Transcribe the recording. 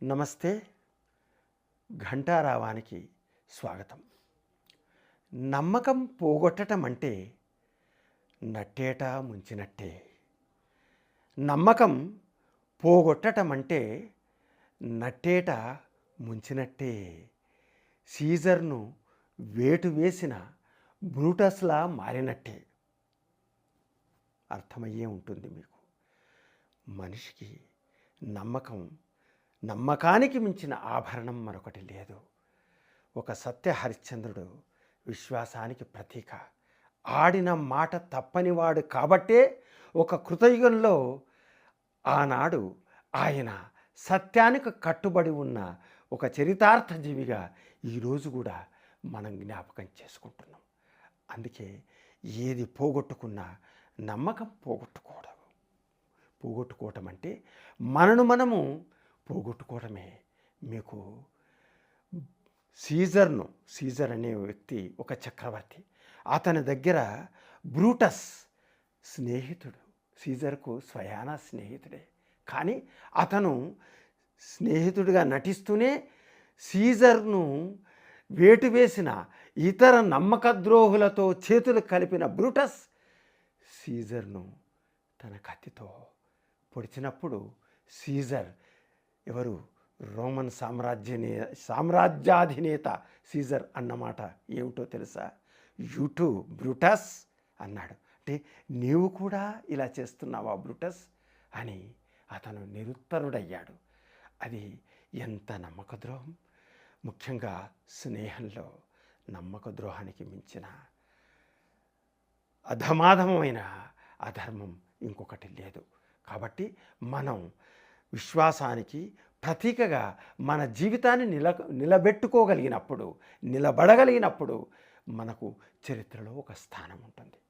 నమస్తే. ఘంటారావానికి స్వాగతం. నమ్మకం పోగొట్టడం అంటే నట్టేట ముంచినట్టే. నమ్మకం పోగొట్టడం అంటే నట్టేట ముంచినట్టే. సీజర్ను వేటు వేసిన బ్రూటస్లా మారినట్టే. అర్థమయ్యే ఉంటుంది మీకు. మనిషికి నమ్మకానికి మించిన ఆభరణం మరొకటి లేదు. ఒక సత్య హరిశ్చంద్రుడు విశ్వాసానికి ప్రతీక. ఆడిన మాట తప్పనివాడు కాబట్టే ఒక కృతయుగంలో ఆనాడు ఆయన సత్యానికి కట్టుబడి ఉన్న ఒక చరితార్థ జీవిగా ఈరోజు కూడా మనం జ్ఞాపకం చేసుకుంటున్నాం. అందుకే ఏది పోగొట్టుకున్నా నమ్మకం పోగొట్టుకోవటం అంటే మనము పోగొట్టుకోవడమే. మీకు సీజర్ అనే వ్యక్తి ఒక చక్రవర్తి. అతని దగ్గర బ్రూటస్ స్నేహితుడు, సీజర్కు స్వయానా స్నేహితుడే. కానీ అతను స్నేహితుడిగా నటిస్తూనే సీజర్ను వేటు వేసిన ఇతర నమ్మకద్రోహులతో చేతులు కలిపిన బ్రూటస్ సీజర్ను తన కత్తితో పొడిచినప్పుడు సీజర్ ఎవరు? రోమన్ సామ్రాజ్యాధినేత సీజర్ అన్నమాట ఏమిటో తెలుసా? యూ టు బ్రూటస్ అన్నాడు. అంటే నీవు కూడా ఇలా చేస్తున్నావా బ్రూటస్ అని అతను నిరుత్తరుడయ్యాడు. అది ఎంత నమ్మకద్రోహం! ముఖ్యంగా స్నేహంలో నమ్మకద్రోహానికి మించిన అధమాధమైన అధర్మం ఇంకొకటి లేదు. కాబట్టి మనం విశ్వాసానికి ప్రతీకగా మన జీవితాన్ని నిలబెట్టుకోగలిగినప్పుడు, నిలబడగలిగినప్పుడు మనకు చరిత్రలో ఒక స్థానం ఉంటుంది.